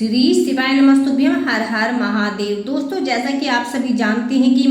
श्री शिवाय नमस्तुभ्यम। हर हर महादेव। दोस्तों, जैसा कि आप सभी जानते हैं कि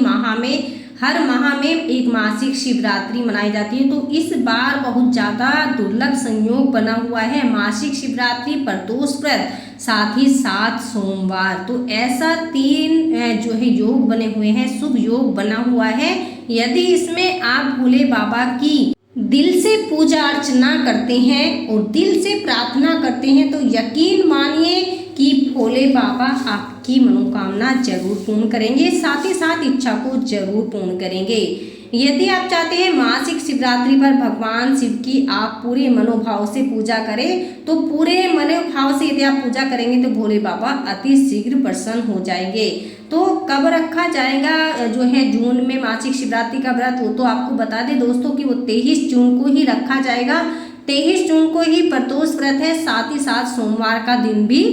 हर माह में एक मासिक शिवरात्रि मनाई जाती है। तो इस बार बहुत ज़्यादा दुर्लभ संयोग बना हुआ है। मासिक शिवरात्रि, प्रदोष व्रत, साथ ही साथ सोमवार। तो ऐसा तीन जो है योग बने हुए हैं, शुभ योग बना हुआ है। यदि इसमें आप भोले बाबा की दिल से पूजा अर्चना करते हैं और दिल से प्रार्थना करते हैं तो यकीन मानिए कि भोले बाबा आपकी मनोकामना जरूर पूर्ण करेंगे, साथ ही साथ इच्छा को जरूर पूर्ण करेंगे। यदि आप चाहते हैं मासिक शिवरात्रि पर भगवान शिव की आप पूरे मनोभाव से पूजा करें, तो पूरे मनोभाव से यदि आप पूजा करेंगे तो भोले बाबा अति शीघ्र प्रसन्न हो जाएंगे। तो कब रखा जाएगा जो है जून में मासिक शिवरात्रि का व्रत, वो तो आपको बता दें दोस्तों कि वो 23 जून को ही रखा जाएगा। 23 जून को ही प्रदोष व्रत है, साथ ही साथ सोमवार का दिन भी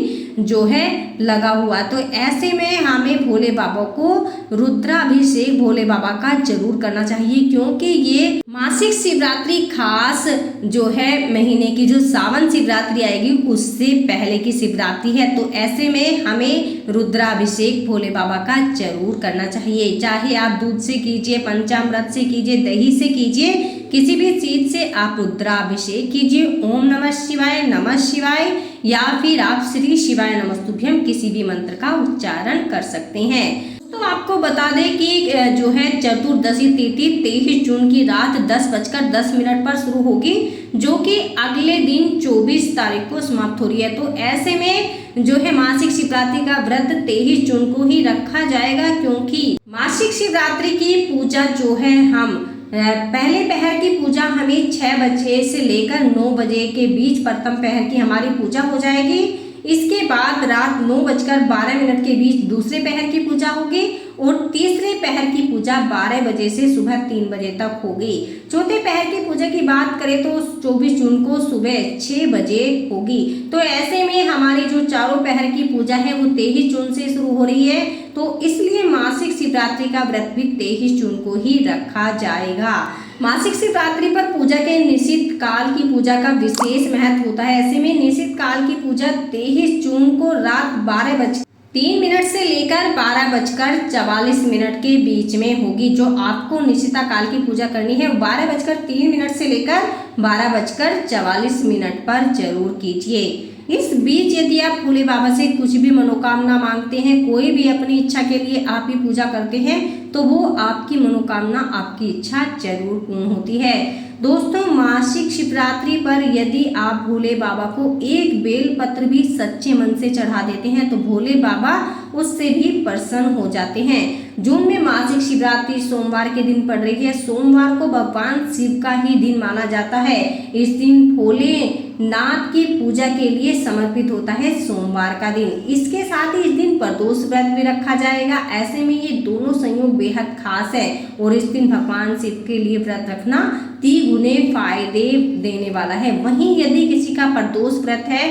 जो है लगा हुआ। तो ऐसे में हमें भोले बाबा को रुद्राभिषेक भोले बाबा का जरूर करना चाहिए, क्योंकि ये मासिक शिवरात्रि खास जो है महीने की जो सावन शिवरात्रि आएगी उससे पहले की शिवरात्रि है। तो ऐसे में हमें रुद्राभिषेक भोले बाबा का जरूर करना चाहिए। चाहे आप दूध से कीजिए, पंचामृत से कीजिए, दही से कीजिए, किसी भी चीज से आप रुद्राभिषेक कीजिए। ओम नमः शिवाय, नमः शिवाय, या फिर आप श्री शिवाय नमस्तुभ्यम किसी भी मंत्र का उच्चारण कर सकते हैं। तो आपको बता दें कि जो है चतुर्दशी तिथि 23 जून की रात 10:10 पर शुरू होगी, जो कि अगले दिन 24 तारीख को समाप्त हो रही है। तो ऐसे में जो है मासिक शिवरात्रि का व्रत 23 जून को ही रखा जाएगा, क्योंकि मासिक शिवरात्रि की पूजा जो है हम पहले पहर की पूजा हमें 6 बजे से लेकर 9 बजे के बीच प्रथम पहर की हमारी पूजा हो जाएगी। इसके बाद रात 9:12 के बीच दूसरे पहर की पूजा होगी और तीसरे पहर की पूजा 12 बजे से सुबह 3 बजे तक होगी। चौथे पहर की पूजा की बात करें तो 24 जून को सुबह 6 बजे होगी। तो ऐसे में हमारी जो चारों पहर की पूजा है वो 23 जून से शुरू हो रही है। तो इसलिए मासिक शिवरात्रि का व्रत भी 23 जून को ही रखा जाएगा। मासिक शिवरात्रि पर पूजा के निश्चित काल की पूजा का विशेष महत्व होता है। ऐसे में निश्चित काल की पूजा 23 जून को रात 12:03 से लेकर 12:44 के बीच में होगी। जो आपको निश्चित काल की पूजा करनी है 12:03 से लेकर 12:44 पर जरूर कीजिए। इस बीच यदि आप भोले बाबा से कुछ भी मनोकामना मांगते हैं, कोई भी अपनी इच्छा के लिए आप ही पूजा करते हैं, तो वो आपकी मनोकामना, आपकी इच्छा जरूर पूर्ण होती है। दोस्तों, मासिक शिवरात्रि पर यदि आप भोले बाबा को एक बेल पत्र भी सच्चे मन से चढ़ा देते हैं तो भोले बाबा उससे भी प्रसन्न हो जाते हैं। जून में मासिक शिवरात्रि सोमवार के दिन पड़ रही है। सोमवार को भगवान शिव का ही दिन माना जाता है। इस दिन भोले नाथ की पूजा के लिए समर्पित होता है सोमवार का दिन। इसके साथ ही इस दिन प्रदोष व्रत भी रखा जाएगा। ऐसे में ये दोनों संयोग बेहद खास है और इस दिन भगवान शिव के लिए व्रत रखना 3 गुने फायदे देने वाला है। वहीं यदि किसी का प्रदोष व्रत है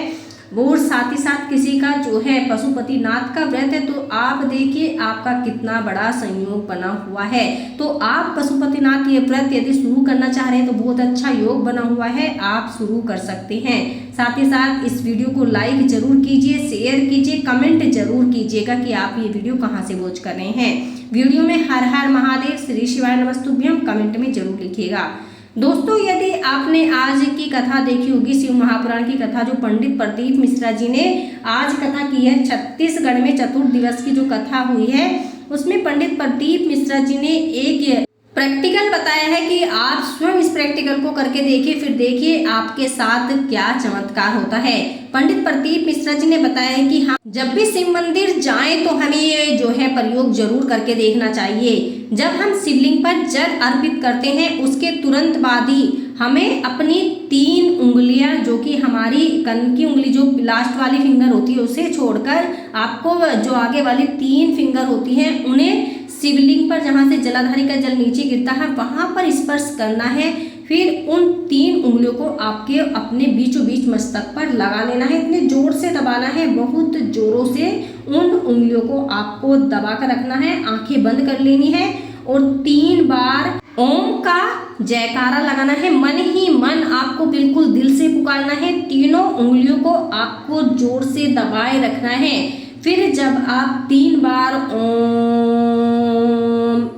और साथ ही साथ किसी का जो है पशुपतिनाथ का व्रत है, तो आप देखिए आपका कितना बड़ा संयोग बना हुआ है। तो आप पशुपतिनाथ ये व्रत यदि शुरू करना चाह रहे हैं तो बहुत अच्छा योग बना हुआ है, आप शुरू कर सकते हैं। साथ ही साथ इस वीडियो को लाइक जरूर कीजिए, शेयर कीजिए, कमेंट जरूर कीजिएगा कि आप ये वीडियो कहाँ से वॉच कर रहे हैं। वीडियो में हर हर महादेव, श्री शिवाय नमस्तुभ्यम कमेंट में जरूर लिखिएगा। दोस्तों, यदि आपने आज की कथा देखी होगी, शिव महापुराण की कथा, जो पंडित प्रदीप मिश्रा जी ने आज कथा की है, छत्तीसगढ़ में चतुर्दिवस की जो कथा हुई है उसमें पंडित प्रदीप मिश्रा जी ने एक प्रैक्टिकल बताया है कि आप स्वयं इस प्रैक्टिकल को करके देखिए, फिर देखिए आपके साथ क्या चमत्कार होता है। पंडित प्रदीप मिश्रा जी ने बताया है कि हाँ, जब भी शिव मंदिर जाएं तो हमें ये जो है प्रयोग जरूर करके देखना चाहिए। जब हम शिवलिंग पर जल अर्पित करते हैं उसके तुरंत बाद ही हमें अपनी 3 उंगलियां, जो कि हमारी कन की उंगली जो लास्ट वाली फिंगर होती है उसे छोड़कर आपको जो आगे वाली 3 फिंगर होती हैं उन्हें शिवलिंग पर जहाँ से जलाधारी का जल नीचे गिरता है वहां पर स्पर्श करना है। फिर उन 3 उंगलियों को आपके अपने बीचों बीच मस्तक पर लगा लेना है। इतने जोर से दबाना है, बहुत जोरों से उन उंगलियों को आपको दबा कर रखना है। आंखें बंद कर लेनी है और 3 बार ओम का जयकारा लगाना है, मन ही मन आपको बिल्कुल दिल से पुकारना है। तीनों उंगलियों को आपको जोर से दबाए रखना है। फिर जब आप 3 बार ओम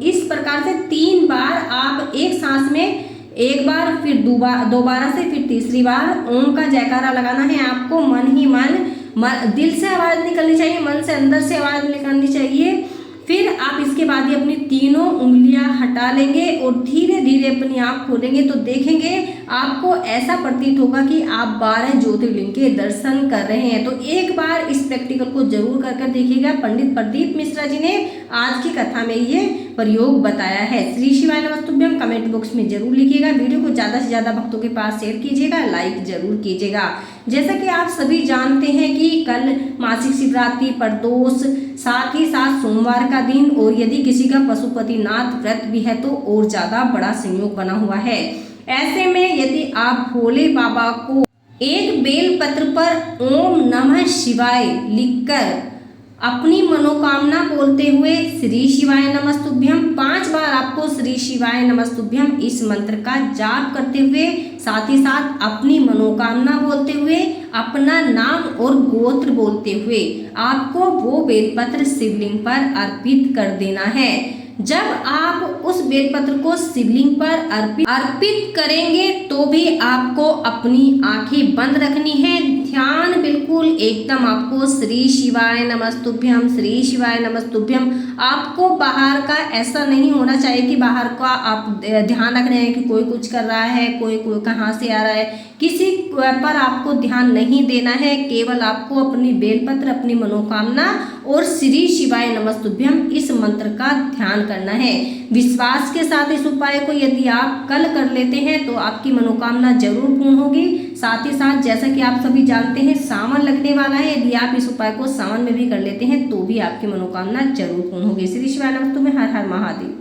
इस प्रकार से 3 बार आप एक सांस में, एक बार फिर दोबारा से फिर तीसरी बार ओम का जयकारा लगाना है आपको। मन ही मन दिल से आवाज़ निकलनी चाहिए, मन से अंदर से आवाज़ निकलनी चाहिए। फिर आप इसके बाद ही अपनी तीनों उंगलियां हटा लेंगे और धीरे धीरे अपनी आँख खोलेंगे तो देखेंगे आपको ऐसा प्रतीत होगा कि आप 12 ज्योतिर्लिंग के दर्शन कर रहे हैं। तो एक बार इस प्रैक्टिकल को जरूर कर देखिएगा। पंडित प्रदीप मिश्रा जी ने आज की कथा में ये प्रयोग बताया है। श्री शिवाय नमस्तुभ्यम कमेंट बॉक्स में जरूर लिखिएगा। वीडियो को ज़्यादा से ज़्यादा भक्तों के पास शेयर कीजिएगा, लाइक जरूर कीजिएगा। जैसा कि आप सभी जानते हैं कि कल मासिक शिवरात्रि, प्रदोष, साथ ही साथ सोमवार का दिन, और यदि किसी का पशुपतिनाथ व्रत भी है तो और ज़्यादा बड़ा संयोग बना हुआ है। ऐसे में यदि आप भोले बाबा को एक बेलपत्र पर ओम नमः शिवाय लिखकर अपनी मनोकामना बोलते हुए श्री शिवाय नमस्तुभ्यम 5 बार आपको श्री शिवाय नमस्तुभ्यम इस मंत्र का जाप करते हुए, साथ ही साथ अपनी मनोकामना बोलते हुए, अपना नाम और गोत्र बोलते हुए आपको वो बेलपत्र शिवलिंग पर अर्पित कर देना है। जब आप उस बेलपत्र को शिवलिंग पर अर्पित करेंगे तो भी आपको अपनी आंखें बंद रखनी है। ध्यान बिल्कुल एकदम आपको श्री शिवाय नमस्तुभ्यम, श्री शिवाय नमस्तुभ्यम। आपको बाहर का ऐसा नहीं होना चाहिए कि बाहर का आप ध्यान रख रहे हैं कि कोई कुछ कर रहा है, कोई कहाँ से आ रहा है, किसी पर आपको ध्यान नहीं देना है। केवल आपको अपनी बेलपत्र, अपनी मनोकामना और श्री शिवाय नमस्तुभ्यम इस मंत्र का ध्यान करना है। विश्वास के साथ इस उपाय को यदि आप कल कर लेते हैं तो आपकी मनोकामना जरूर पूर्ण होगी। साथ ही साथ जैसा कि आप सभी जानते हैं सावन लगने वाला है, यदि आप इस उपाय को सावन में भी कर लेते हैं तो भी आपकी मनोकामना जरूर पूर्ण होगी। श्री शिवाय नमस्तुभ्यम। हर हर महादेव।